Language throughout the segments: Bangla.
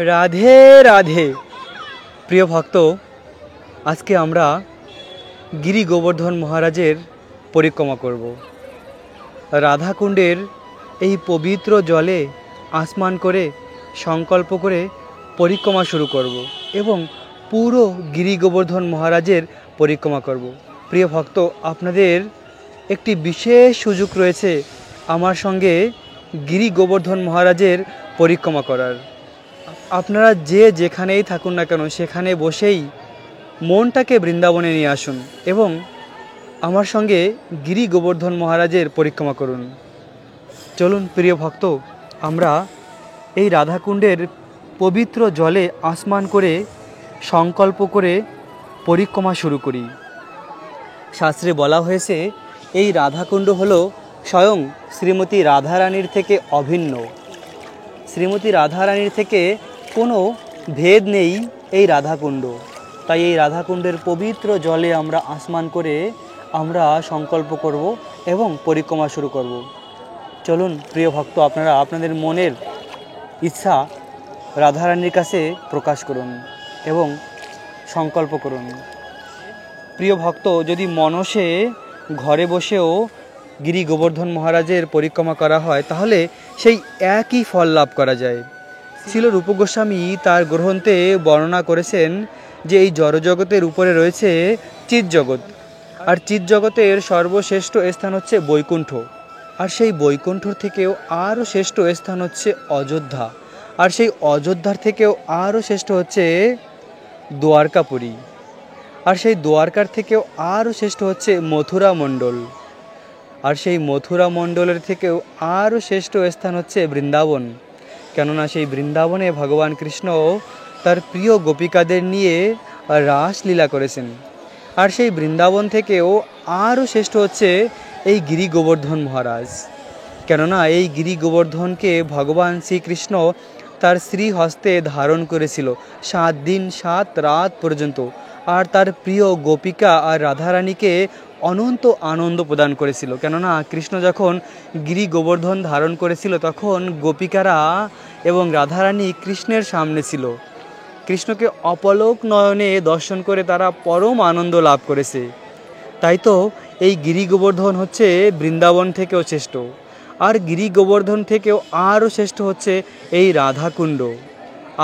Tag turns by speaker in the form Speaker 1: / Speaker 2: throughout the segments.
Speaker 1: রাধে রাধে। প্রিয় ভক্ত, আজকে আমরা গিরি গোবর্ধন মহারাজের পরিক্রমা করব। রাধাকুণ্ডের এই পবিত্র জলে আসমান করে সংকল্প করে পরিক্রমা শুরু করব এবং পুরো গিরি গোবর্ধন মহারাজের পরিক্রমা করব। প্রিয় ভক্ত, আপনাদের একটি বিশেষ সুযোগ রয়েছে আমার সঙ্গে গিরি গোবর্ধন মহারাজের পরিক্রমা করার। আপনারা যে যেখানেই থাকুন না কেন সেখানে বসেই মনটাকে বৃন্দাবনে নিয়ে আসুন এবং আমার সঙ্গে গিরি গোবর্ধন মহারাজের পরিক্রমা করুন। চলুন প্রিয় ভক্ত, আমরা এই রাধাকুণ্ডের পবিত্র জলে আসমান করে সংকল্প করে পরিক্রমা শুরু করি। শাস্ত্রে বলা হয়েছে এই রাধাকুণ্ড হলো স্বয়ং শ্রীমতী রাধারানীর থেকে অভিন্ন। শ্রীমতী রাধারানীর থেকে কোনো ভেদ নেই এই রাধাকুণ্ড। তাই এই রাধাকুণ্ডের পবিত্র জলে আমরা আসমান করে আমরা সংকল্প করব এবং পরিক্রমা শুরু করব। চলুন প্রিয় ভক্ত, আপনারা আপনাদের মনের ইচ্ছা রাধারানীর কাছে প্রকাশ করুন এবং সংকল্প করুন। প্রিয় ভক্ত, যদি মনসে ঘরে বসেও গিরি গোবর্ধন মহারাজের পরিক্রমা করা হয় তাহলে সেই একই ফল লাভ করা যায়। শিল রূপ গোস্বামী তার গ্রন্থে বর্ণনা করেছেন যে এই জড়জগতের উপরে রয়েছে চিৎজগৎ, আর চিৎজগতের সর্বশ্রেষ্ঠ স্থান হচ্ছে বৈকুণ্ঠ, আর সেই বৈকুণ্ঠর থেকেও আরও শ্রেষ্ঠ স্থান হচ্ছে অযোধ্যা, আর সেই অযোধ্যার থেকেও আরও শ্রেষ্ঠ হচ্ছে দ্বারকাপুরী, আর সেই দ্বারকার থেকেও আরও শ্রেষ্ঠ হচ্ছে মথুরা মণ্ডল, আর সেই মথুরা মণ্ডলের থেকেও আরও শ্রেষ্ঠ স্থান হচ্ছে বৃন্দাবন। কেননা সেই বৃন্দাবনে ভগবান কৃষ্ণ তার প্রিয় গোপিকাদের নিয়ে রাসলীলা করেছেন। আর সেই বৃন্দাবন থেকেও আরও শ্রেষ্ঠ হচ্ছে এই গিরি গোবর্ধন মহারাজ। কেননা এই গিরি গোবর্ধনকে ভগবান শ্রীকৃষ্ণ তার শ্রীহস্তে ধারণ করেছিল 7 দিন 7 রাত পর্যন্ত, আর তার প্রিয় গোপিকা আর রাধারানীকে অনন্ত আনন্দ প্রদান করেছিল। কেননা কৃষ্ণ যখন গিরি গোবর্ধন ধারণ করেছিল তখন গোপিকারা এবং রাধারানী কৃষ্ণের সামনে ছিল। কৃষ্ণকে অপলক নয়নে দর্শন করে তারা পরম আনন্দ লাভ করেছে। তাই তো এই গিরি গোবর্ধন হচ্ছে বৃন্দাবন থেকেও শ্রেষ্ঠ, আর গিরি গোবর্ধন থেকেও আরও শ্রেষ্ঠ হচ্ছে এই রাধাকুণ্ড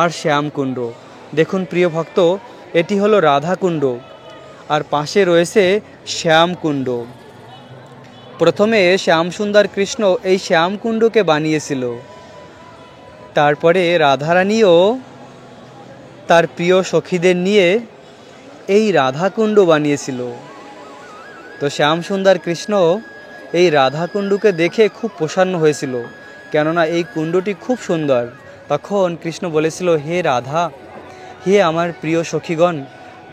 Speaker 1: আর শ্যামকুণ্ড। দেখুন প্রিয় ভক্ত, এটি হলো রাধাকুণ্ড আর পাশে রয়েছে শ্যামকুণ্ড। প্রথমে শ্যামসুন্দর কৃষ্ণ এই শ্যামকুণ্ডকে বানিয়েছিল, তারপরে রাধারানীও তার প্রিয় সখীদের নিয়ে এই রাধাকুণ্ড বানিয়েছিল। তো শ্যামসুন্দর কৃষ্ণ এই রাধাকুণ্ডকে দেখে খুব প্রসন্ন হয়েছিল, কেননা এই কুণ্ডটি খুব সুন্দর। তখন কৃষ্ণ বলেছিল, হে রাধা, হে আমার প্রিয় সখীগণ,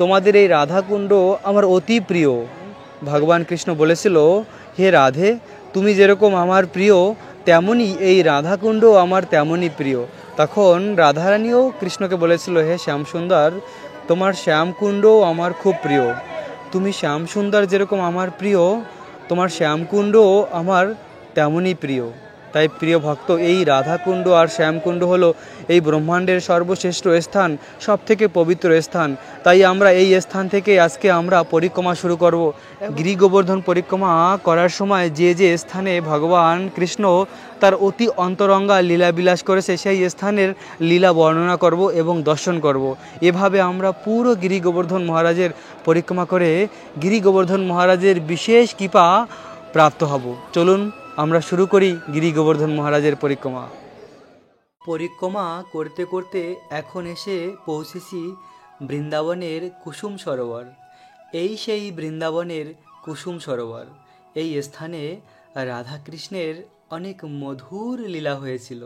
Speaker 1: তোমাদের এই রাধাকুণ্ড আমার অতি প্রিয়। ভগবান কৃষ্ণ বলেছিল, হে রাধে, তুমি যেরকম আমার প্রিয় তেমনই এই রাধাকুণ্ড আমার তেমনই প্রিয়। তখন রাধারানীও কৃষ্ণকে বলেছিল, হে শ্যামসুন্দর, তোমার শ্যামকুণ্ড আমার খুব প্রিয়। তুমি শ্যামসুন্দর যেরকম আমার প্রিয়, তোমার শ্যামকুণ্ডও আমার তেমনই প্রিয়। তাই প্রিয় ভক্ত, এই রাধাকুণ্ড আর শ্যামকুণ্ড হলো এই ব্রহ্মাণ্ডের সর্বশ্রেষ্ঠ স্থান, সবথেকে পবিত্র স্থান। তাই আমরা এই স্থান থেকে আজকে আমরা পরিক্রমা শুরু করব। গিরি গোবর্ধন পরিক্রমা করার সময় যে যে স্থানে ভগবান কৃষ্ণ তার অতি অন্তরঙ্গা লীলা বিলাস করেছে সেই স্থানের লীলা বর্ণনা করব এবং দর্শন করব। এভাবে আমরা পুরো গিরি গোবর্ধন মহারাজের পরিক্রমা করে গিরি গোবর্ধন মহারাজের বিশেষ কৃপা প্রাপ্ত হব। চলুন আমরা শুরু করি গিরি গোবর্ধন মহারাজের পরিক্রমা। পরিক্রমা করতে করতে এখন এসে পৌঁছেছি বৃন্দাবনের কুসুম সরোবর। এই সেই বৃন্দাবনের কুসুম সরোবর। এই স্থানে রাধাকৃষ্ণের অনেক মধুর লীলা হয়েছিল।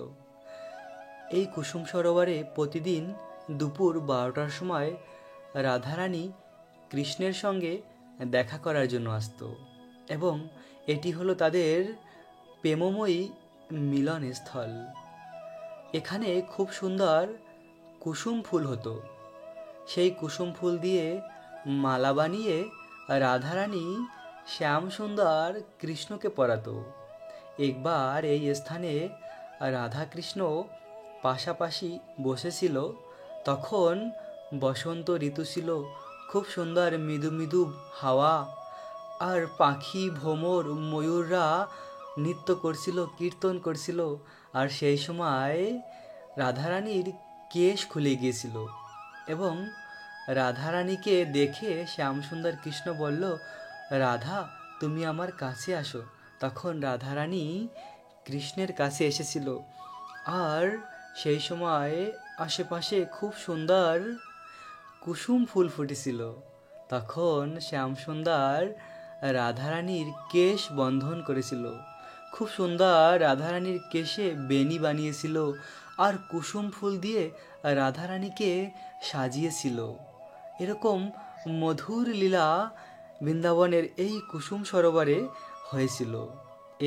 Speaker 1: এই কুসুম সরোবরে প্রতিদিন দুপুর 12টার সময় রাধারানী কৃষ্ণের সঙ্গে দেখা করার জন্য আসতো এবং এটি হলো তাদের প্রেমময়ী মিলনস্থল। এখানে খুব সুন্দর কুসুম ফুল হতো। সেই কুসুম ফুল দিয়ে মালা বানিয়ে রাধারানী শ্যামসুন্দর কৃষ্ণকে পরাতো। একবার এই স্থানে রাধাকৃষ্ণ
Speaker 2: পাশাপাশি বসেছিল। তখন বসন্ত ঋতু ছিল, খুব সুন্দর মৃদু মৃদু হাওয়া, আর পাখি ভ্রমর ময়ূররা নৃত্য করছিল, কীর্তন করছিল। আর সেই সময় রাধারানীর কেশ খুলে গিয়েছিল এবং রাধারানীকে দেখে শ্যামসুন্দর কৃষ্ণ বলল, রাধা তুমি আমার কাছে আসো। তখন রাধারানী কৃষ্ণের কাছে এসেছিল, আর সেই সময় আশেপাশে খুব সুন্দর কুসুম ফুল ফুটেছিল। তখন শ্যামসুন্দর রাধারানীর কেশ বন্ধন করেছিল, খুব সুন্দর রাধারানীর কেশে বেনি বানিয়েছিল, আর কুসুম ফুল দিয়ে রাধারানীকে সাজিয়েছিল। এরকম মধুর লীলা বৃন্দাবনের এই কুসুম সরোবরে হয়েছিল।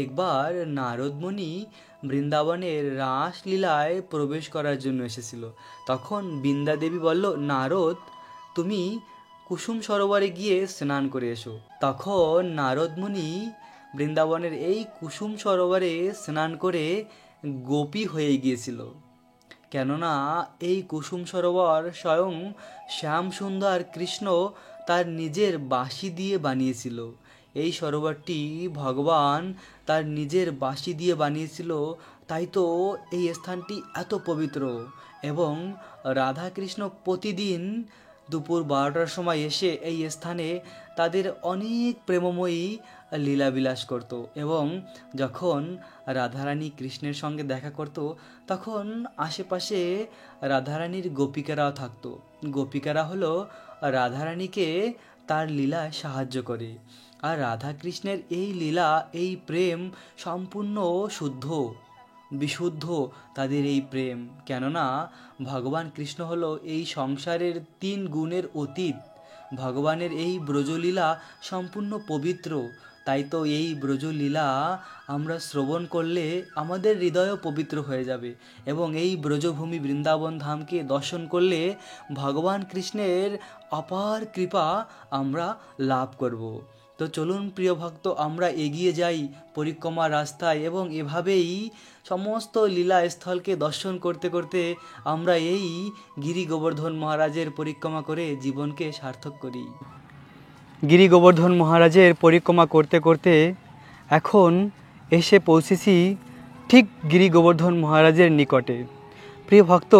Speaker 2: একবার নারদমণি বৃন্দাবনের রাসলীলায় প্রবেশ করার জন্য এসেছিল। তখন বৃন্দা দেবী বলল, নারদ তুমি কুসুম সরোবরে গিয়ে স্নান করে এসো। তখন নারদমণি বৃন্দাবনের এই কুসুম সরোবরে স্নান করে গোপী হয়ে গিয়েছিল। কেননা এই কুসুম সরোবর স্বয়ং শ্যামসুন্দর কৃষ্ণ তার নিজের বাঁশি দিয়ে বানিয়েছিল। এই সরোবরটি ভগবান তার নিজের বাঁশি দিয়ে বানিয়েছিল, তাই তো এই স্থানটি এত পবিত্র। এবং রাধাকৃষ্ণ প্রতিদিন দুপুর 12টার সময় এসে এই স্থানে তাদের অনেক প্রেমময়ী লীলাবিলাস করত। এবং যখন রাধারানী কৃষ্ণের সঙ্গে দেখা করত, তখন আশেপাশে রাধারানীর গোপিকারাও থাকতো। গোপিকারা হলো রাধারানীকে তার লীলায় সাহায্য করে। আর রাধাকৃষ্ণের এই লীলা, এই প্রেম সম্পূর্ণ শুদ্ধ, বিশুদ্ধ তাদের এই প্রেম। কেননা ভগবান কৃষ্ণ হলো এই সংসারের 3 গুণের অতীত। ভগবানের এই ব্রজলীলা সম্পূর্ণ পবিত্র, তাই তো এই ব্রজলীলা আমরা শ্রবণ করলে আমাদের হৃদয়ও পবিত্র হয়ে যাবে। এবং এই ব্রজভূমি বৃন্দাবন ধামকে দর্শন করলে ভগবান কৃষ্ণের অপার কৃপা আমরা লাভ করব। তো চলুন প্রিয় ভক্ত, আমরা এগিয়ে যাই পরিক্রমা রাস্তায় এবং এভাবেই সমস্ত লীলাস্থলকে দর্শন করতে করতে আমরা এই গিরি গোবর্ধন মহারাজের পরিক্রমা করে জীবনকে সার্থক করি।
Speaker 1: গিরি গোবর্ধন মহারাজের পরিক্রমা করতে করতে এখন এসে পৌঁছেছি ঠিক গিরি গোবর্ধন মহারাজের নিকটে। প্রিয় ভক্ত,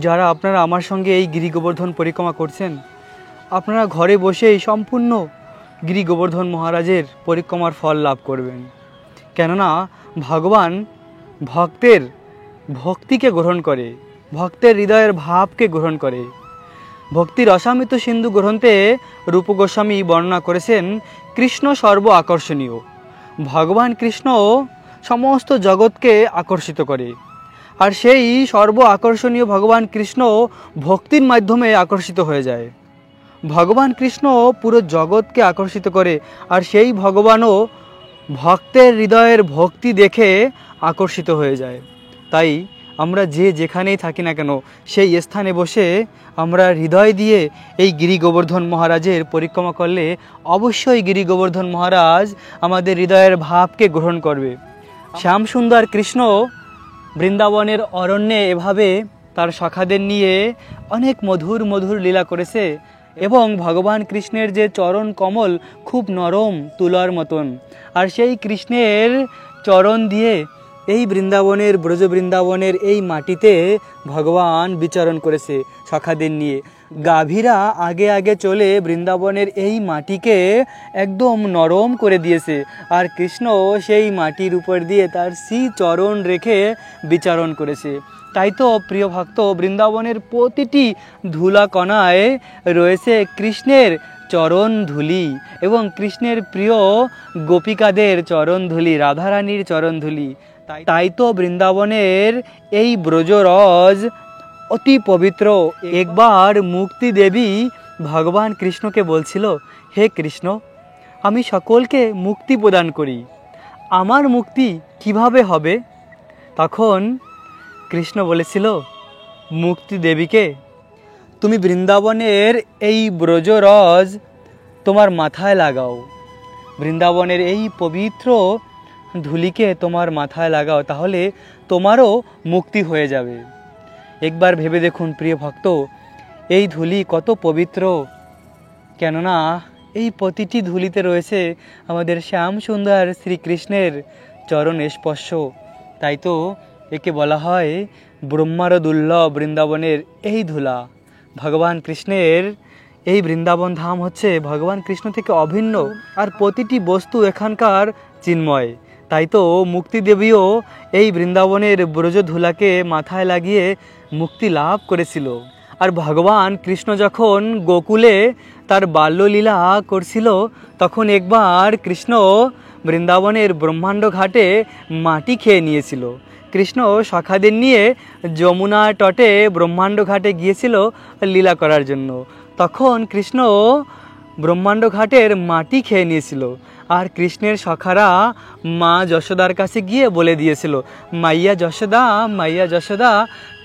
Speaker 1: যারা আপনারা আমার সঙ্গে এই গিরি গোবর্ধন পরিক্রমা করছেন, আপনারা ঘরে বসেই সম্পূর্ণ গিরি গোবর্ধন মহারাজের পরিক্রমার ফল লাভ করবেন। কেননা ভগবান ভক্তের ভক্তিকে গ্রহণ করে, ভক্তের হৃদয়ের ভাবকে গ্রহণ করে। ভক্তির রসামৃত সিন্ধু গ্রন্থে রূপ গোস্বামী বর্ণনা করেছেন, কৃষ্ণ সর্ব আকর্ষণীয়। ভগবান কৃষ্ণ সমস্ত জগৎকে আকর্ষিত করে, আর সেই সর্ব আকর্ষণীয় ভগবান কৃষ্ণ ভক্তির মাধ্যমে আকর্ষিত হয়ে যায়। ভগবান কৃষ্ণ পুরো জগৎকে আকর্ষিত করে, আর সেই ভগবানও ভক্তের হৃদয়ের ভক্তি দেখে আকর্ষিত হয়ে যায়। তাই আমরা যে যেখানেই থাকি না কেন, সেই স্থানে বসে আমরা হৃদয় দিয়ে এই গিরি গোবর্ধন মহারাজের পরিক্রমা করলে অবশ্যই গিরি গোবর্ধন মহারাজ আমাদের হৃদয়ের ভাবকে গ্রহণ করবে। শ্যামসুন্দর কৃষ্ণ বৃন্দাবনের অরণ্যে এভাবে তার সখাদের নিয়ে অনেক মধুর মধুর লীলা করেছে। এবং ভগবান কৃষ্ণের যে চরণ কমল খুব নরম তুলার মতন, আর সেই কৃষ্ণের চরণ দিয়ে এই বৃন্দাবনের ব্রজ বৃন্দাবনের এই মাটিতে ভগবান বিচরণ করেছে সখাদের নিয়ে। গাভীরা আগে আগে চলে বৃন্দাবনের এই মাটিকে একদম নরম করে দিয়েছে, আর কৃষ্ণ সেই মাটির উপর দিয়ে তার চরণ রেখে বিচরণ করেছে। তাই তো প্রিয় ভক্ত, বৃন্দাবনের প্রতিটি ধুলা কণায় রয়েছে কৃষ্ণের চরণ ধুলি এবং কৃষ্ণের প্রিয় গোপিকাদের চরণ ধুলি, রাধারানীর চরণ ধুলি। তাই তো বৃন্দাবনের এই ব্রজরজ অতি পবিত্র। একবার মুক্তি দেবী ভগবান কৃষ্ণকে বলছিল, হে কৃষ্ণ, আমি সকলকে মুক্তি প্রদান করি, আমার মুক্তি কিভাবে হবে? তখন কৃষ্ণ বলেছিল মুক্তি দেবীকে, তুমি বৃন্দাবনের এই ব্রজরজ তোমার মাথায় লাগাও, বৃন্দাবনের এই পবিত্র ধুলিকে তোমার মাথায় লাগাও, তাহলে তোমারও মুক্তি হয়ে যাবে। একবার ভেবে দেখুন প্রিয় ভক্ত, এই ধুলি কত পবিত্র, কেননা এই প্রতিটি ধুলিতে রয়েছে আমাদের শ্যাম সুন্দর শ্রীকৃষ্ণের চরণ স্পর্শ। তাই তো একে বলা হয় ব্রহ্মার দুর্লভ বৃন্দাবনের এই ধুলা। ভগবান কৃষ্ণের এই বৃন্দাবন ধাম হচ্ছে ভগবান কৃষ্ণ থেকে অভিন্ন, আর প্রতিটি বস্তু এখানকার চিন্ময়। তাই তো মুক্তিদেবীও এই বৃন্দাবনের ব্রজ ধুলাকে মাথায় লাগিয়ে মুক্তি লাভ করেছিল। আর ভগবান কৃষ্ণ যখন গোকুলে তার বাল্যলীলা করছিল, তখন একবার কৃষ্ণ বৃন্দাবনের ব্রহ্মাণ্ড ঘাটে মাটি খেয়ে নিয়েছিল। কৃষ্ণ সখাদের নিয়ে যমুনা তটে ব্রহ্মাণ্ড ঘাটে গিয়েছিল লীলা করার জন্য। তখন কৃষ্ণ ব্রহ্মাণ্ড ঘাটের মাটি খেয়ে নিয়েছিল, আর কৃষ্ণের সখারা মা যশোদার কাছে গিয়ে বলে দিয়েছিল, মাইয়া যশোদা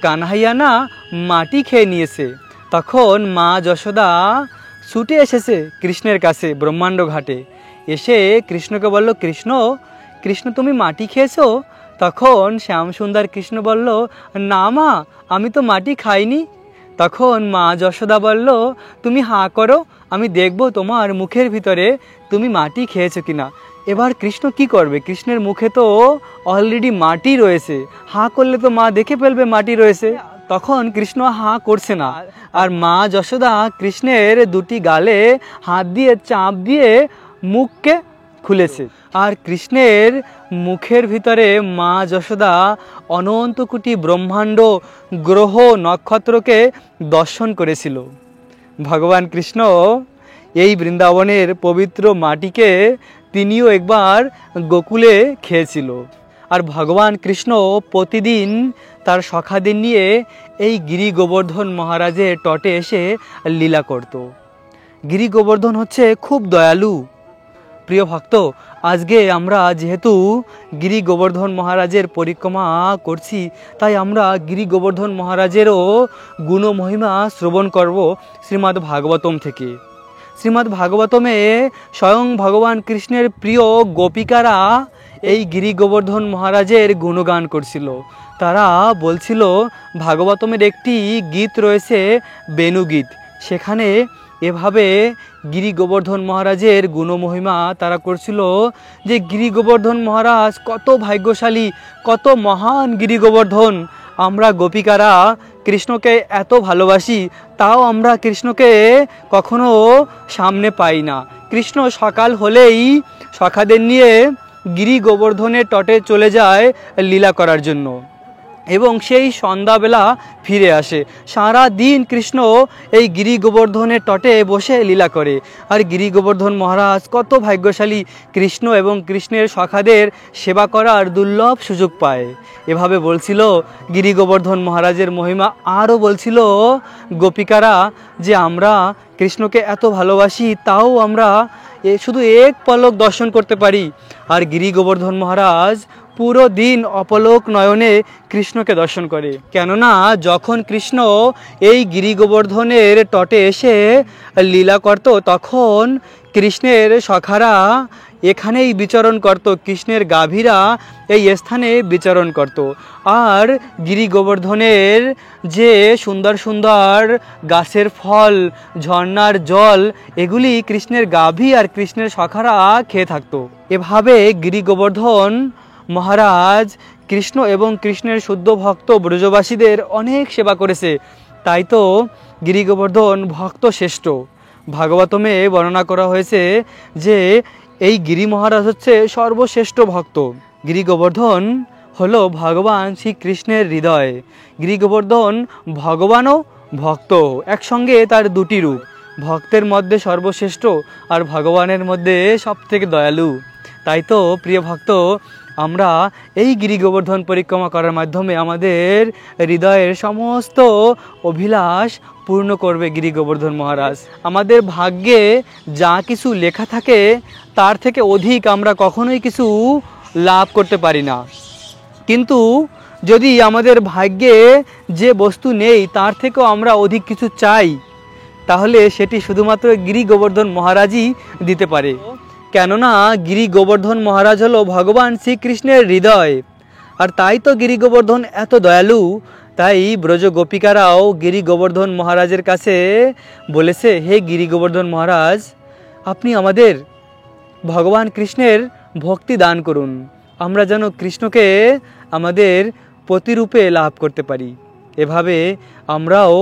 Speaker 1: কানহাইয়া না মাটি খেয়ে নিয়েছে। তখন মা যশোদা ছুটে এসেছে কৃষ্ণের কাছে ব্রহ্মাণ্ড ঘাটে, এসে কৃষ্ণকে বলল, কৃষ্ণ তুমি মাটি খেয়েছো? তখন শ্যামসুন্দর কৃষ্ণ বলল, না মা, আমি তো মাটি খাইনি। তখন মা যশোদা বলল, তুমি হাঁ করো, আমি দেখব তোমার মুখের ভিতরে তুমি মাটি খেয়েছো কিনা। এবার কৃষ্ণ কি করবে? কৃষ্ণের মুখে তো অলরেডি মাটি রয়েছে, হাঁ করলে তো মা দেখে ফেলবে মাটি রয়েছে। তখন কৃষ্ণ হাঁ করছে না, আর মা যশোদা কৃষ্ণের দুটি গালে হাত দিয়ে চাপ দিয়ে মুখকে খুলেছে, আর কৃষ্ণের মুখের ভিতরে মা যশোদা অনন্ত কোটি ব্রহ্মাণ্ড গ্রহ নক্ষত্রকে দর্শন করেছিল। ভগবান কৃষ্ণ এই বৃন্দাবনের পবিত্র মাটিকে তিনিও একবার গোকুলে খেয়েছিল। আর ভগবান কৃষ্ণ প্রতিদিন তার সখাদের নিয়ে এই গিরি গোবর্ধন মহারাজের তটে এসে লীলা করত। গিরি গোবর্ধন হচ্ছে খুব দয়ালু। প্রিয় ভক্ত, আজকে আমরা যেহেতু গিরি গোবর্ধন মহারাজের পরিক্রমা করছি, তাই আমরা গিরি গোবর্ধন মহারাজেরও গুণমহিমা শ্রবণ করব শ্রীমদ্ ভাগবতম থেকে। শ্রীমদ্ ভাগবতমে স্বয়ং ভগবান কৃষ্ণের প্রিয় গোপিকারা এই গিরি গোবর্ধন মহারাজের গুণগান করছিল। তারা বলছিল, ভাগবতমের একটি গীত রয়েছে বেণুগীত, সেখানে এভাবে গিরি গোবর্ধন মহারাজের গুণমহিমা তারা করছিল যে গিরি গোবর্ধন মহারাজ কত ভাগ্যশালী, কত মহান গিরি গোবর্ধন। আমরা গোপিকারা কৃষ্ণকে এত ভালোবাসি, তাও আমরা কৃষ্ণকে কখনো সামনে পাই না। কৃষ্ণ সকাল হলেই সখাদের নিয়ে গিরি গোবর্ধনের তটে চলে যায় লীলা করার জন্য, এবং সেই সন্ধ্যাবেলা ফিরে আসে। সারা দিন কৃষ্ণ এই গিরি গোবর্ধনের তটে বসে লীলা করে। আর গিরি গোবর্ধন মহারাজ কত ভাগ্যশালী, কৃষ্ণ এবং কৃষ্ণের সখাদের সেবা করার দুর্লভ সুযোগ পায়। এভাবে বলছিল গিরি গোবর্ধন মহারাজের মহিমা। আরও বলছিল গোপিকারা যে আমরা কৃষ্ণকে এত ভালোবাসি, তাও আমরা শুধু এক পলক দর্শন করতে পারি। আর গিরি গোবর্ধন মহারাজ পুরো দিন অপলোক নয়নে কৃষ্ণকে দর্শন করে, কেননা যখন কৃষ্ণ এই গিরি গোবর্ধনের তটে এসে লীলা করত, তখন কৃষ্ণের সখারা এখানেই বিচরণ করত, কৃষ্ণের গাভীরা এই স্থানে বিচরণ করত। আর গিরি গোবর্ধনের যে সুন্দর সুন্দর গাছের ফল, ঝর্ণার জল, এগুলি কৃষ্ণের গাভী আর কৃষ্ণের সখারা খেয়ে থাকতো। এভাবে গিরি গোবর্ধন মহারাজ কৃষ্ণ এবং কৃষ্ণের শুদ্ধ ভক্ত ব্রজবাসীদের অনেক সেবা করেছে। তাই তো গিরি গোবর্ধন ভক্ত শ্রেষ্ঠ। ভাগবতমে বর্ণনা করা হয়েছে যে এই গিরি মহারাজ হচ্ছে সর্বশ্রেষ্ঠ ভক্ত। গিরি গোবর্ধন হলো ভগবান শ্রীকৃষ্ণের হৃদয়। গিরি গোবর্ধন ভগবানও ভক্ত, একসঙ্গে তার দুটি রূপ, ভক্তের মধ্যে সর্বশ্রেষ্ঠ আর ভগবানের মধ্যে সবথেকে দয়ালু। তাই তো প্রিয় ভক্ত, আমরা এই গিরি গোবর্ধন পরিক্রমা করার মাধ্যমে আমাদের হৃদয়ের সমস্ত অভিলাষ পূর্ণ করবে গিরি গোবর্ধন মহারাজ। আমাদের ভাগ্যে যা কিছু লেখা থাকে তার থেকে অধিক আমরা কখনোই কিছু লাভ করতে পারি না, কিন্তু যদি আমাদের ভাগ্যে যে বস্তু নেই তার থেকেও আমরা অধিক কিছু চাই, তাহলে সেটি শুধুমাত্র গিরি গোবর্ধন মহারাজই দিতে পারে। কেননা গিরি গোবর্ধন মহারাজ হলো ভগবান শ্রীকৃষ্ণের হৃদয়। আর তাই তো গিরি গোবর্ধন এত দয়ালু। তাই ব্রজ গোপিকারাও গিরি গোবর্ধন মহারাজের কাছে বলেছে, হে গিরি গোবর্ধন মহারাজ, আপনি আমাদের ভগবান কৃষ্ণের ভক্তি দান করুন, আমরা যেন কৃষ্ণকে আমাদের প্রতিরূপে লাভ করতে পারি। এভাবে আমরাও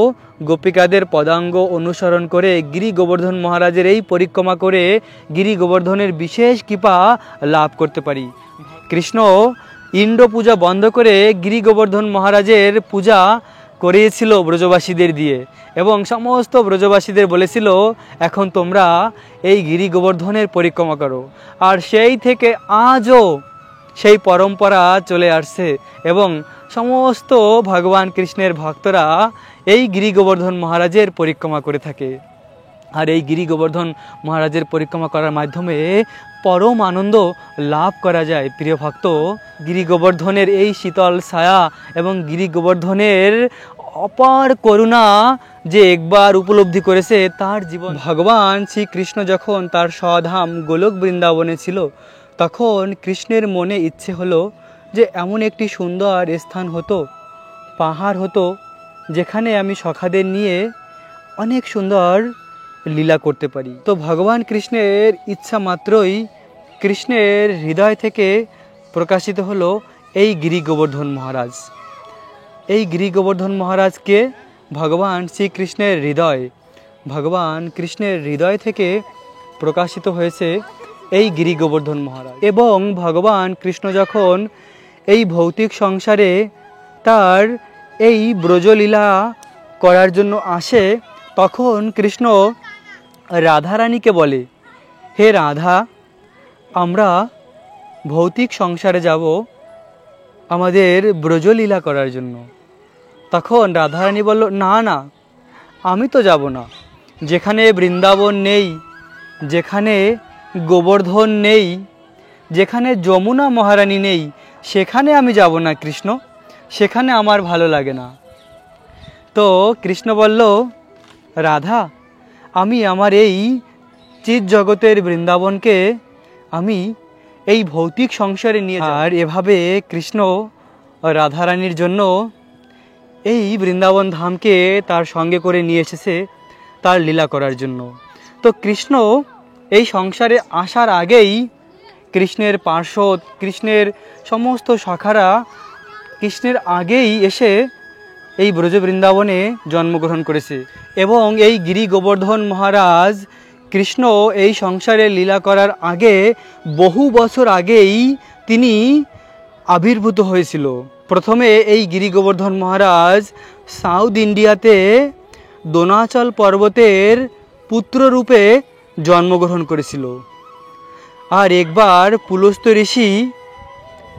Speaker 1: গোপিকাদের পদাঙ্গ অনুসরণ করে গিরি গোবর্ধন মহারাজের এই পরিক্রমা করে গিরি গোবর্ধনের বিশেষ কৃপা লাভ করতে পারি। কৃষ্ণ ইন্দ্র পূজা বন্ধ করে গিরি গোবর্ধন মহারাজের পূজা করিয়েছিল ব্রজবাসীদের দিয়ে, এবং সমস্ত ব্রজবাসীদের বলেছিল, এখন তোমরা এই গিরি গোবর্ধনের পরিক্রমা করো। আর সেই থেকে আজও সেই পরম্পরা চলে আসছে, এবং সমস্ত ভগবান কৃষ্ণের ভক্তরা এই গিরি গোবর্ধন মহারাজের পরিক্রমা করে থাকে। আর এই গিরি গোবর্ধন মহারাজের পরিক্রমা করার মাধ্যমে পরম আনন্দ লাভ করা যায়। প্রিয় ভক্ত, গিরি গোবর্ধনের এই শীতল ছায়া এবং গিরি গোবর্ধনের অপার করুণা যে একবার উপলব্ধি করেছে তার জীবন। ভগবান শ্রীকৃষ্ণ যখন তার স্বধাম গোলক বৃন্দাবনে ছিল, তখন কৃষ্ণের মনে ইচ্ছে হলো যে এমন একটি সুন্দর স্থান হতো, পাহাড় হতো, যেখানে আমি সখাদের নিয়ে অনেক সুন্দর লীলা করতে পারি। তো ভগবান কৃষ্ণের ইচ্ছা মাত্রই কৃষ্ণের হৃদয় থেকে প্রকাশিত হলো এই গিরি গোবর্ধন মহারাজ। এই গিরি গোবর্ধন মহারাজকে ভগবান শ্রীকৃষ্ণের হৃদয়, ভগবান কৃষ্ণের হৃদয় থেকে প্রকাশিত হয়েছে এই গিরি গোবর্ধন মহারাজ। এবং ভগবান কৃষ্ণ যখন এই ভৌতিক সংসারে তার এই ব্রজলীলা করার জন্য আসে, তখন কৃষ্ণ রাধারানীকে বলে, হে রাধা, আমরা ভৌতিক সংসারে যাব আমাদের ব্রজলীলা করার জন্য। তখন রাধারানী বলল, না না, আমি তো যাব না। যেখানে বৃন্দাবন নেই, যেখানে গোবর্ধন নেই, যেখানে যমুনা মহারানী নেই, সেখানে আমি যাব না কৃষ্ণ, সেখানে আমার ভালো লাগে না। তো কৃষ্ণ বলল, রাধা, আমি আমার এই চিৎ জগতের বৃন্দাবনকে আমি এই ভৌতিক সংসারে নিয়ে যাই। আর এভাবে কৃষ্ণ রাধারানীর জন্য এই বৃন্দাবন ধামকে তার সঙ্গে করে নিয়ে এসেছে তার লীলা করার জন্য। তো কৃষ্ণ এই সংসারে আসার আগেই কৃষ্ণের পার্শ্বদ, কৃষ্ণের সমস্ত সখারা কৃষ্ণের আগেই এসে এই ব্রজ বৃন্দাবনে জন্মগ্রহণ করেছে। এবং এই গিরি গোবর্ধন মহারাজ কৃষ্ণ এই সংসারে লীলা করার আগে, বহু বছর আগেই তিনি আবির্ভূত হয়েছিল। প্রথমে এই গিরি গোবর্ধন মহারাজ সাউথ ইন্ডিয়াতে দোনাচল পর্বতের পুত্ররূপে জন্মগ্রহণ করেছিল। আর একবার পুলস্ত্য ঋষি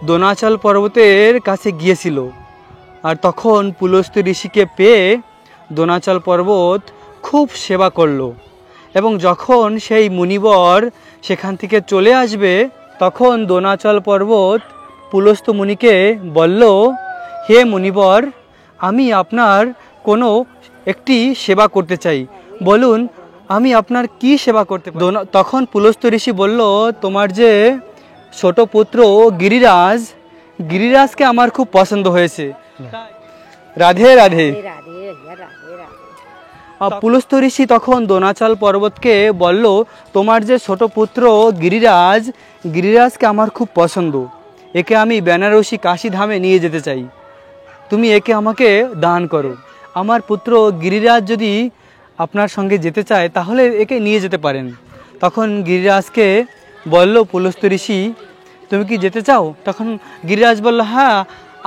Speaker 1: দোনাচল পর্বতের কাছে গিয়েছিল, আর তখন পুলস্ত্য ঋষিকে পেয়ে দোনাচল পর্বত খুব সেবা করলো। এবং যখন সেই মুনিবর সেখান থেকে চলে আসবে, তখন দোনাচল পর্বত পুলস্ত্য মুনিকে বলল, হে মুনিবর, আমি আপনার কোনো একটি সেবা করতে চাই, বলুন আমি আপনার কি সেবা করতে পারি। তখন পুলস্ত্য ঋষি বলল, তোমার যে ছোট পুত্র গিরিরাজ, গিরিরাজকে আমার খুব পছন্দ হয়েছে। রাধে রাধে। পুলস্ত্য ঋষি তখন দোনাচল পর্বতকে বলল, তোমার যে ছোট পুত্র গিরিরাজ, গিরিরাজকে আমার খুব পছন্দ, একে আমি বেনারসি কাশী ধামে নিয়ে যেতে চাই, তুমি একে আমাকে দান করো। আমার পুত্র গিরিরাজ যদি আপনার সঙ্গে যেতে চায় তাহলে একে নিয়ে যেতে পারেন। তখন গিরিরাজকে বলল পুলস্ত্য ঋষি, তুমি কি যেতে চাও? তখন গিরিরাজ বলল, হ্যাঁ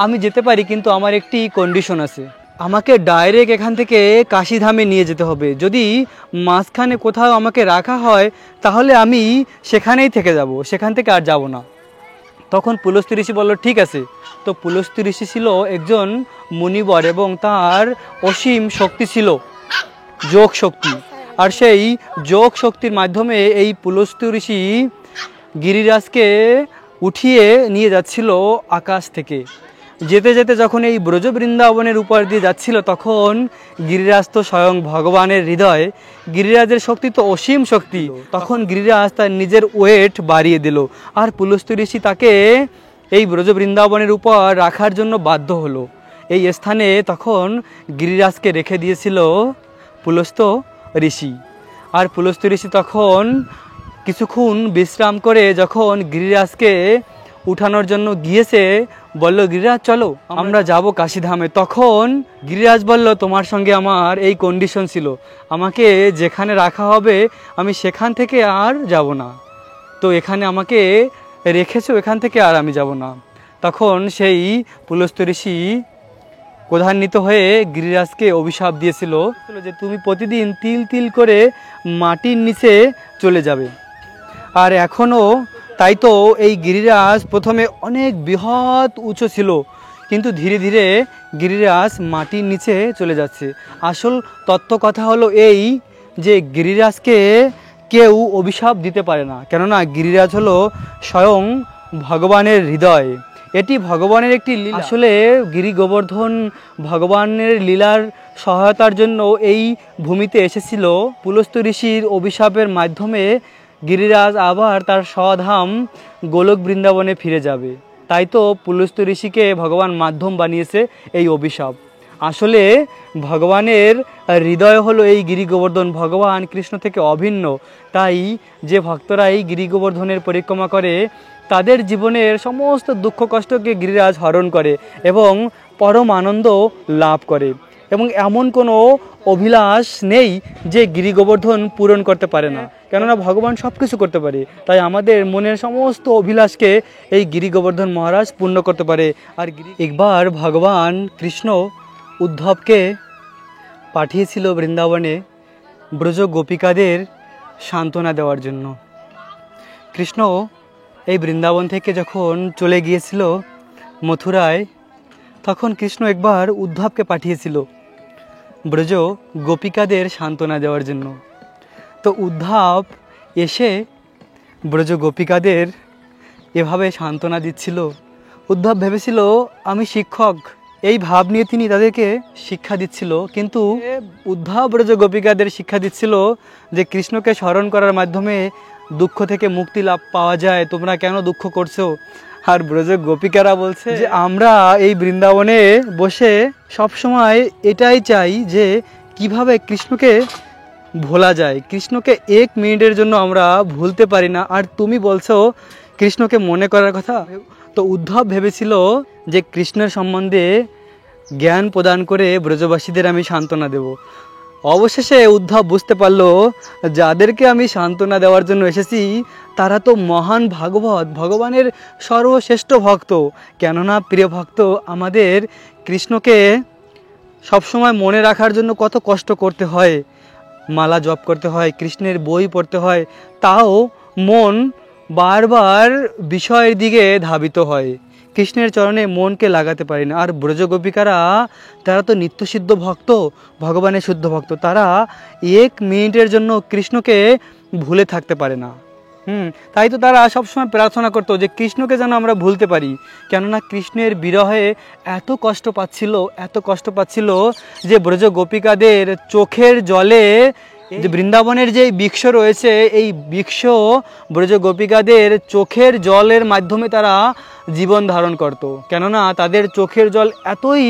Speaker 1: আমি যেতে পারি, কিন্তু আমার একটি কন্ডিশন আছে, আমাকে ডাইরেক্ট এখান থেকে কাশীধামে নিয়ে যেতে হবে। যদি মাঝখানে কোথাও আমাকে রাখা হয় তাহলে আমি সেখানেই থেকে যাব, সেখান থেকে আর যাব না। তখন পুলস্ত্য ঋষি বলল, ঠিক আছে। তো পুলস্ত্য ঋষি ছিল একজন মুনিবর এবং তার অসীম শক্তি ছিল, যোগ শক্তি। আর সেই যোগ শক্তির মাধ্যমে এই পুলস্ত্য ঋষি গিরিরাজকে উঠিয়ে নিয়ে যাচ্ছিল আকাশ থেকে। যেতে যেতে যখন এই ব্রজ বৃন্দাবনের উপর দিয়ে যাচ্ছিল, তখন গিরিরাজ তো স্বয়ং ভগবানের হৃদয়, গিরিরাজের শক্তি তো অসীম শক্তি, তখন গিরিরাজ তার নিজের ওয়েট বাড়িয়ে দিল, আর পুলস্ত্য ঋষি তাকে এই ব্রজ বৃন্দাবনের উপর রাখার জন্য বাধ্য হলো। এই স্থানে তখন গিরিরাজকে রেখে দিয়েছিল পুলস্ত্য ঋষি। আর পুলস্ত্য ঋষি তখন কিছুক্ষণ বিশ্রাম করে যখন গিরিরাজকে উঠানোর জন্য গিয়েছে, বলল, গিরিরাজ চলো আমরা যাব কাশীধামে। তখন গিরিরাজ বলল, তোমার সঙ্গে আমার এই কন্ডিশন ছিল, আমাকে যেখানে রাখা হবে আমি সেখান থেকে আর যাব না, তো এখানে আমাকে রেখেছো, এখান থেকে আর আমি যাব না। তখন সেই পুলস্ত্য ঋষি ক্রোধান্বিত হয়ে গিরিরাজকে অভিশাপ দিয়েছিল যে তুমি প্রতিদিন তিল তিল করে মাটির নিচে চলে যাবে। আর এখনও তাই তো এই গিরিরাজ প্রথমে অনেক বৃহৎ উঁচু ছিল, কিন্তু ধীরে ধীরে গিরিরাজ মাটির নিচে চলে যাচ্ছে। আসল তত্ত্ব কথা হলো এই যে গিরিরাজকে কেউ অভিশাপ দিতে পারে না, কেননা গিরিরাজ হলো স্বয়ং ভগবানের হৃদয়, এটি ভগবানের একটি লীলা। আসলে গিরি গোবর্ধন ভগবানের লীলার সহায়তার জন্য এই ভূমিতে এসেছিল। পুলস্ত্য ঋষির অভিশাপের মাধ্যমে গিরিরাজ আবার তার স্বধাম গোলক বৃন্দাবনে ফিরে যাবে। তাই তো পুলস্ত্য ঋষিকে ভগবান মাধ্যম বানিয়েছে এই অভিশাপ। আসলে ভগবানের হৃদয় হলো এই গিরি গোবর্ধন, ভগবান কৃষ্ণ থেকে অভিন্ন। তাই যে ভক্তরা এই গিরি গোবর্ধনের পরিক্রমা করে তাদের জীবনের সমস্ত দুঃখ কষ্টকে গিরিরাজ হরণ করে এবং পরম আনন্দ লাভ করে, এবং এমন কোনো অভিলাষ নেই যে গিরি গোবর্ধন পূরণ করতে পারে না, কেননা ভগবান সব কিছু করতে পারে। তাই আমাদের মনের সমস্ত অভিলাষকে এই গিরি গোবর্ধন মহারাজ পূর্ণ করতে পারে। আর একবার ভগবান কৃষ্ণ উদ্ধবকে পাঠিয়েছিল বৃন্দাবনে ব্রজ গোপিকাদের সান্ত্বনা দেওয়ার জন্য। কৃষ্ণ এই বৃন্দাবন থেকে যখন চলে গিয়েছিল মথুরায়, তখন কৃষ্ণ একবার উদ্ধবকে পাঠিয়েছিল ব্রজ গোপিকাদের সান্ত্বনা দেওয়ার জন্য। তো উদ্ধব এসে ব্রজ গোপিকাদের এভাবে সান্ত্বনা দিচ্ছিল। উদ্ধব ভেবেছিল আমি শিক্ষক, এই ভাব নিয়ে তিনি তাদেরকে শিক্ষা দিচ্ছিল, কিন্তু উদ্ধব ব্রজ গোপিকাদের শিক্ষা দিচ্ছিল যে কৃষ্ণকে স্মরণ করার মাধ্যমে দুঃখ থেকে মুক্তি লাভ পাওয়া যায়, তোমরা কেন দুঃখ করছো। আর ব্রজ গোপিকারা বলছে যে আমরা এই বৃন্দাবনে বসে সব সময় এটাই চাই যে কিভাবে কৃষ্ণকে ভোলা যায়, কৃষ্ণকে এক মিনিটের জন্য আমরা ভুলতে পারি না, আর তুমি বলছো কৃষ্ণকে মনে করার কথা। তো উদ্ধব ভেবেছিল যে কৃষ্ণের সম্বন্ধে জ্ঞান প্রদান করে ব্রজবাসীদের আমি সান্ত্বনা দেব। অবশেষে উদ্ধব বুঝতে পারলো যাদেরকে আমি সান্ত্বনা দেওয়ার জন্য এসেছি তারা তো মহান ভাগবত, ভগবানের সর্বশ্রেষ্ঠ ভক্ত। কেননা প্রিয় ভক্ত, আমাদের কৃষ্ণকে সবসময় মনে রাখার জন্য কত কষ্ট করতে হয়, মালা জপ করতে হয়, কৃষ্ণের বই পড়তে হয়, তাও মন বারবার বিষয়ের দিকে ধাবিত হয়, কৃষ্ণের চরণে মনকে লাগাতে পারি না। আর ব্রজগোপিকারা তারা তো নিত্যসিদ্ধ ভক্ত, ভগবানের শুদ্ধ ভক্ত, তারা এক মিনিটের জন্য কৃষ্ণকে ভুলে থাকতে পারে না। তাই তো তারা সবসময় প্রার্থনা করতো যে কৃষ্ণকে যেন আমরা ভুলতে পারি, কেননা কৃষ্ণের বিরহে এত কষ্ট পাচ্ছিল যে ব্রজ গোপিকাদের চোখের জলে, যে বৃন্দাবনের যে বৃক্ষ রয়েছে এই বৃক্ষ ব্রজ গোপিকাদের চোখের জলের মাধ্যমে তারা জীবন ধারণ করত, কেননা তাদের চোখের জল এতই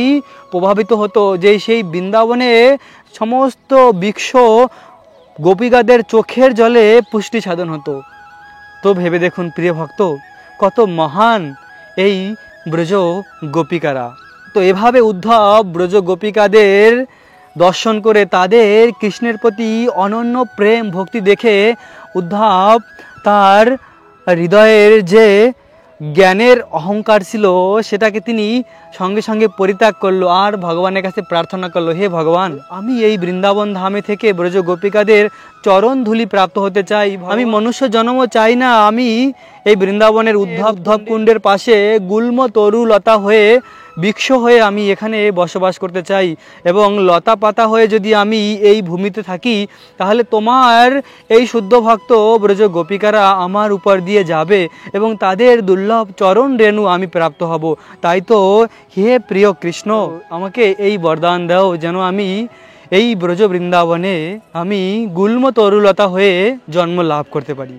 Speaker 1: প্রভাবিত হতো যে সেই বৃন্দাবনে সমস্ত বৃক্ষ গোপিকাদের চোখের জলে পুষ্টি সাধন হতো। তো ভেবে দেখুন প্রিয় ভক্ত, কত মহান এই ব্রজ গোপিকারা। তো এভাবে উদ্ধব ব্রজ গোপিকাদের দর্শন করে তাদের কৃষ্ণের প্রতি অনন্য প্রেম ভক্তি দেখে উদ্ধব তার হৃদয়ের যে জ্ঞানের অহংকার ছিল সেটাকে তিনি সঙ্গে সঙ্গে পরিত্যাগ করলো, আর ভগবানের কাছে প্রার্থনা করলো, হে ভগবান, আমি এই বৃন্দাবন ধামে থেকে ব্রজ গোপিকাদের চরণ ধুলি প্রাপ্ত হতে চাই, আমি মনুষ্য জন্মও চাই না, আমি এই বৃন্দাবনের উদ্ধব কুণ্ডের পাশে গুল্ম তরু লতা হয়ে বৃক্ষ হয়ে আমি এখানে বসবাস করতে চাই এবং লতা পাতা হয়ে যদি আমি এই ভূমিতে থাকি তাহলে তোমার এই শুদ্ধ ভক্ত ব্রজ গোপিকারা আমার উপর দিয়ে যাবে এবং তাদের দুর্লভ চরণ রেণু আমি প্রাপ্ত হব। তাই তো হে প্রিয় কৃষ্ণ, আমাকে এই বরদান দাও যেন আমি এই ব্রজ বৃন্দাবনে আমি গুল্ম তরুলতা হয়ে জন্ম লাভ করতে পারি।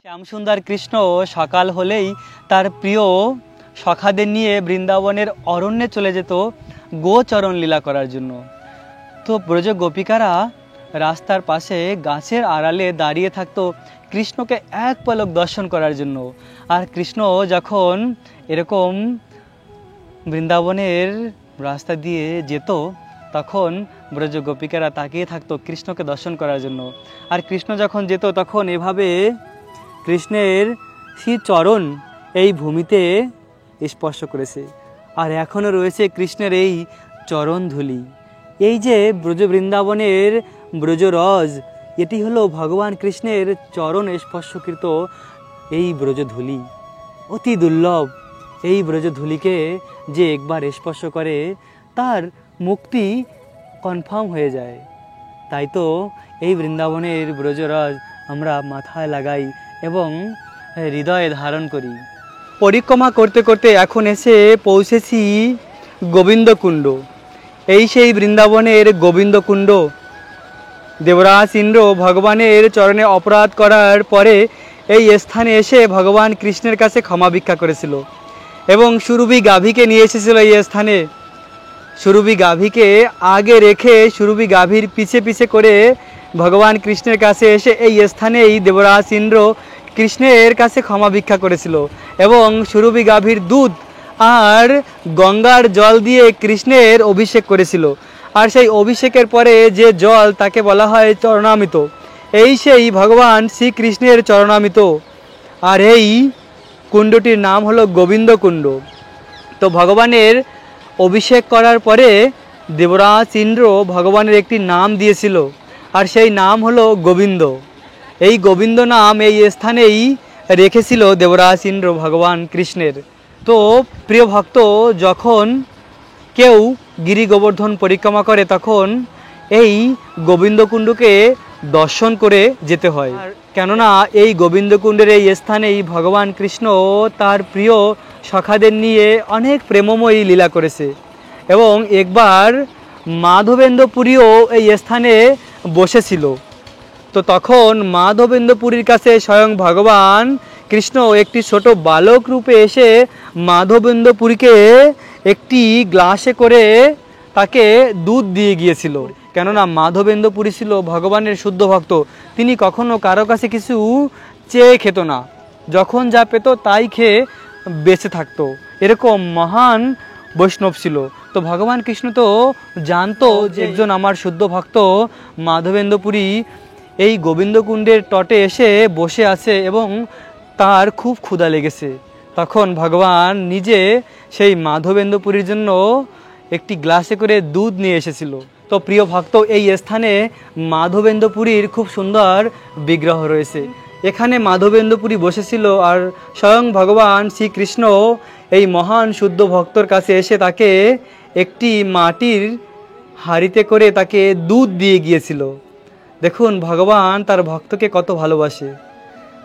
Speaker 1: শ্যামসুন্দর কৃষ্ণ সকাল হলেই তার প্রিয় সখাদের নিয়ে বৃন্দাবনের অরণ্যে চলে যেত গোচরণ লীলা করার জন্য। তো ব্রজ গোপিকারা রাস্তার পাশে গাছের আড়ালে দাঁড়িয়ে থাকতো কৃষ্ণকে এক পলক দর্শন করার জন্য। আর কৃষ্ণ যখন এরকম বৃন্দাবনের রাস্তা দিয়ে যেত তখন ব্রজ গোপিকারা তাকিয়ে থাকতো কৃষ্ণকে দর্শন করার জন্য। আর কৃষ্ণ যখন যেত তখন এভাবে কৃষ্ণের শ্রী চরণ এই ভূমিতে স্পর্শ করেছে আর এখনও রয়েছে কৃষ্ণের এই চরণ ধুলি। এই যে ব্রজ বৃন্দাবনের ব্রজরজ, এটি হলো ভগবান কৃষ্ণের চরণ স্পর্শকৃত এই ব্রজধূলি। অতি দুর্লভ এই ব্রজধূলিকে যে একবার স্পর্শ করে তার মুক্তি কনফার্ম হয়ে যায়। তাই তো এই বৃন্দাবনের ব্রজরজ আমরা মাথায় লাগাই এবং হৃদয়ে ধারণ করি। পরিক্রমা করতে করতে এখন এসে পৌঁছেছি গোবিন্দকুণ্ড। এই সেই বৃন্দাবনের গোবিন্দকুণ্ড। দেবরাজ ইন্দ্র ভগবানের চরণে অপরাধ করার পরে এই স্থানে এসে ভগবান কৃষ্ণের কাছে ক্ষমা ভিক্ষা করেছিল এবং সুরভি গাভীকে নিয়ে এসেছিল এই স্থানে। সুরভি গাভীকে আগে রেখে সুরভি গাভীর পিছে পিছে করে ভগবান কৃষ্ণের কাছে এসে এই স্থানেই দেবরাজ ইন্দ্র কৃষ্ণের কাছে ক্ষমা ভিক্ষা করেছিল এবং সুরভি গাভীর দুধ আর গঙ্গার জল দিয়ে কৃষ্ণের অভিষেক করেছিল। আর সেই অভিষেকের পরে যে জল তাকে বলা হয় চরণামৃত। এই সেই ভগবান শ্রীকৃষ্ণের চরণামৃত। আর এই কুণ্ডটির নাম হলো গোবিন্দ কুণ্ড। তো ভগবানের অভিষেক করার পরে দেবরাজ ইন্দ্র ভগবানের একটি নাম দিয়েছিল আর সেই নাম হলো গোবিন্দ। এই গোবিন্দ নাম এই স্থানেই রেখেছিল দেবরাজ ইন্দ্র ভগবান কৃষ্ণের। তো প্রিয় ভক্ত, যখন কেউ গিরি গোবর্ধন পরিক্রমা করে তখন এই গোবিন্দকুণ্ডকে দর্শন করে যেতে হয়। কেননা এই গোবিন্দকুণ্ডের এই স্থানেই ভগবান কৃষ্ণ তার প্রিয় সখাদের নিয়ে অনেক প্রেমময়ী লীলা করেছে এবং একবার মাধবেন্দ্রপুরীও এই স্থানে বসেছিল। তো তখন মাধবেন্দ্রপুরীর কাছে স্বয়ং ভগবান কৃষ্ণ একটি ছোট বালক রূপে এসে মাধবেন্দ্রপুরীকে একটি গ্লাসে করে তাকে দুধ দিয়ে গিয়েছিল। কেননা মাধবেন্দ্রপুরী ছিল ভগবানের শুদ্ধ ভক্ত। তিনি কখনো কারো কাছে কিছু চেয়ে খেত না, যখন যা পেত তাই খেয়ে বেঁচে থাকতো। এরকম মহান বৈষ্ণব ছিল। তো ভগবান কৃষ্ণ তো জানতো যে একজন আমার শুদ্ধ ভক্ত মাধবেন্দ্রপুরী এই গোবিন্দকুণ্ডের তটে এসে বসে আছে এবং তার খুব ক্ষুধা লেগেছে। তখন ভগবান নিজে সেই মাধবেন্দ্রপুরীর জন্য একটি গ্লাসে করে দুধ নিয়ে এসেছিল। তো প্রিয় ভক্ত, এই স্থানে মাধবেন্দ্রপুরীর খুব সুন্দর বিগ্রহ রয়েছে। এখানে মাধবেন্দ্রপুরী বসেছিল আর স্বয়ং ভগবান শ্রীকৃষ্ণ এই মহান শুদ্ধ ভক্তর কাছে এসে তাকে একটি মাটির হাঁড়িতে করে তাকে দুধ দিয়ে গিয়েছিল। দেখুন ভগবান তার ভক্তকে কত ভালোবাসে।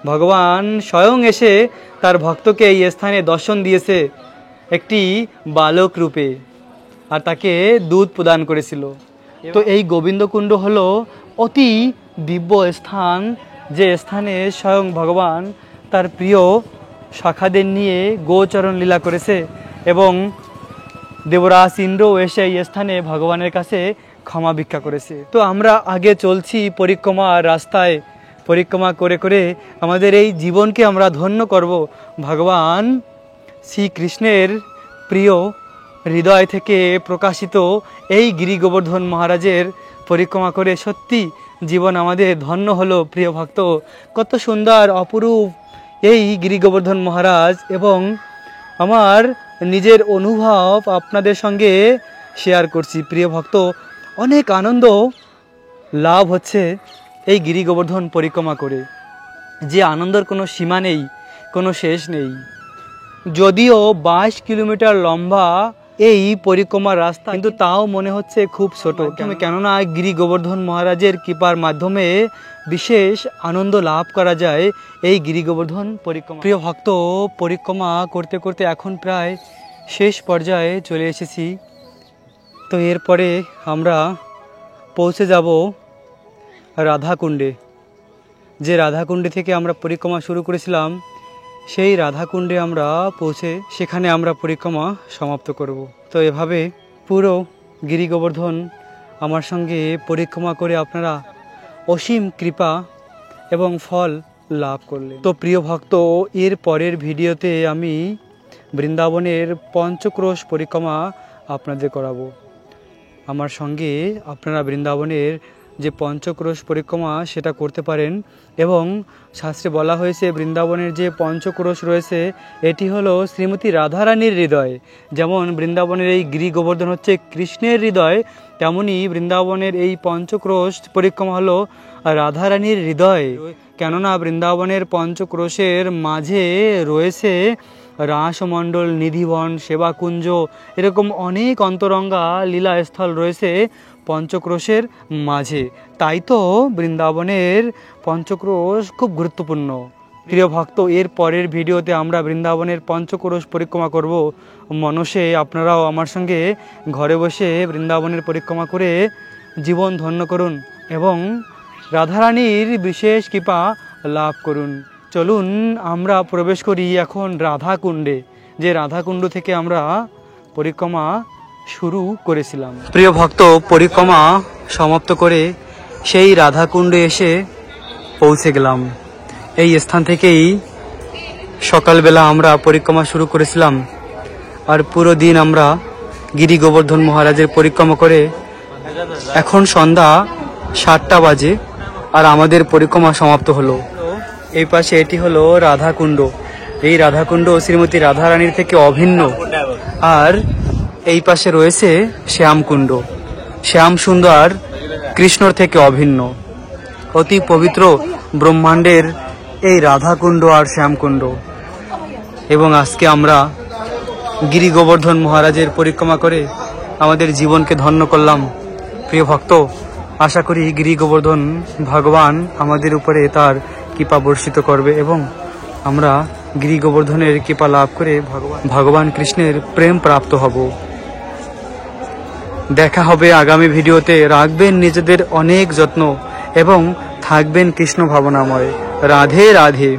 Speaker 1: ভগবান স্বয়ং এসে তার ভক্তকে এই স্থানে দর্শন দিয়েছে একটি বালক রূপে আর তাকে দুধ প্রদান করেছিল। তো এই গোবিন্দকুণ্ড হলো অতি দিব্য স্থান, যে স্থানে স্বয়ং ভগবান তার প্রিয় সখাদের নিয়ে গোচরণ লীলা করেছে এবং দেবরাজ ইন্দ্র এসে এই স্থানে ভগবানের কাছে ক্ষমা ভিক্ষা করেছে। তো আমরা আগে চলছি পরিক্রমার রাস্তায়। পরিক্রমা করে করে আমাদের এই জীবনকে আমরা ধন্য করব ভগবান শ্রীকৃষ্ণের প্রিয় হৃদয় থেকে প্রকাশিত এই গিরি গোবর্ধন মহারাজের পরিক্রমা করে। সত্যি জীবন আমাদের ধন্য হলো প্রিয় ভক্ত। কত সুন্দর অপরূপ এই গিরি গোবর্ধন মহারাজ, এবং আমার নিজের অনুভব আপনাদের সঙ্গে শেয়ার করছি প্রিয় ভক্ত। অনেক আনন্দ লাভ হচ্ছে এই গিরি গোবর্ধন পরিক্রমা করে, যে আনন্দের কোনো সীমা নেই, কোনো শেষ নেই। যদিও 22 কিলোমিটার লম্বা এই পরিক্রমার রাস্তা, কিন্তু তাও মনে হচ্ছে খুব ছোট, কেননা গিরি গোবর্ধন মহারাজের কৃপার মাধ্যমে বিশেষ আনন্দ লাভ করা যায় এই গিরি গোবর্ধন পরিক্রমা। প্রিয় ভক্ত, পরিক্রমা করতে করতে এখন প্রায় শেষ পর্যায়ে চলে এসেছি। তো এরপরে আমরা পৌঁছে যাব রাধাকুণ্ডে। যে রাধাকুণ্ডে থেকে আমরা পরিক্রমা শুরু করেছিলাম, সেই রাধাকুণ্ডে আমরা পৌঁছে সেখানে আমরা পরিক্রমা সমাপ্ত করব। তো এভাবে পুরো গিরি গোবর্ধন আমার সঙ্গে পরিক্রমা করে আপনারা অসীম কৃপা এবং ফল লাভ করলেন। তো প্রিয় ভক্ত, এর পরের ভিডিওতে আমি বৃন্দাবনের পঞ্চক্রোশ পরিক্রমা আপনাদের করাবো। আমার সঙ্গে আপনারা বৃন্দাবনের যে পঞ্চক্রোশ পরিক্রমা সেটা করতে পারেন। এবং শাস্ত্রে বলা হয়েছে বৃন্দাবনের যে পঞ্চক্রোশ রয়েছে এটি হলো শ্রীমতী রাধারানীর হৃদয়। যেমন বৃন্দাবনের এই গিরি গোবর্ধন হচ্ছে কৃষ্ণের হৃদয়, তেমনি বৃন্দাবনের এই পঞ্চক্রোশ পরিক্রমা হলো রাধারানীর হৃদয়। কেননা বৃন্দাবনের পঞ্চক্রোশের মাঝে রয়েছে রাসমণ্ডল, নিধিবন, সেবাকুঞ্জ, এরকম অনেক অন্তরঙ্গা লীলাস্থল রয়েছে পঞ্চক্রোশের মাঝে। তাই তো বৃন্দাবনের পঞ্চক্রোশ খুব গুরুত্বপূর্ণ। প্রিয় ভক্ত, এর পরের ভিডিওতে আমরা বৃন্দাবনের পঞ্চক্রোশ পরিক্রমা করব মনসে। আপনারাও আমার সঙ্গে ঘরে বসে বৃন্দাবনের পরিক্রমা করে জীবন ধন্য করুন এবং রাধারানীর বিশেষ কৃপা লাভ করুন। চলুন আমরা প্রবেশ করি এখন রাধাকুণ্ডে, যে রাধাকুণ্ড থেকে আমরা পরিক্রমা শুরু করেছিলাম। প্রিয় ভক্ত, পরিক্রমা সমাপ্ত করে সেই রাধাকুণ্ডে এসে পৌঁছে গেলাম। এই স্থান থেকেই সকালবেলা আমরা পরিক্রমা শুরু করেছিলাম, আর পুরো দিন আমরা গিরি গোবর্ধন মহারাজের পরিক্রমা করে এখন সন্ধ্যা 7টা বাজে আর আমাদের পরিক্রমা সমাপ্ত হলো। এই পাশে এটি হলো রাধাকুণ্ড। এই রাধাকুণ্ড শ্রীমতী রাধারানীর থেকে অভিন্ন। আর এই পাশে রয়েছে শ্যামকুণ্ড। শ্যাম সুন্দর কৃষ্ণর থেকে অভিন্ন, অতি পবিত্র ব্রহ্মাণ্ডের এই রাধাকুণ্ড আর শ্যামকুণ্ড। এবং আজকে আমরা গিরি গোবর্ধন মহারাজের পরিক্রমা করে আমাদের জীবনকে ধন্য করলাম। প্রিয় ভক্ত, আশা করি গিরি গোবর্ধন ভগবান আমাদের উপরে তার কৃপা বর্ষিত করবে এবং আমরা গিরি গোবর্ধনের কৃপা লাভ করে ভগবান কৃষ্ণের প্রেম প্রাপ্ত হব। দেখা হবে আগামী ভিডিওতে। রাখবেন নিজেদের অনেক যত্ন এবং থাকবেন কৃষ্ণ ভাবনাময়। রাধে রাধে।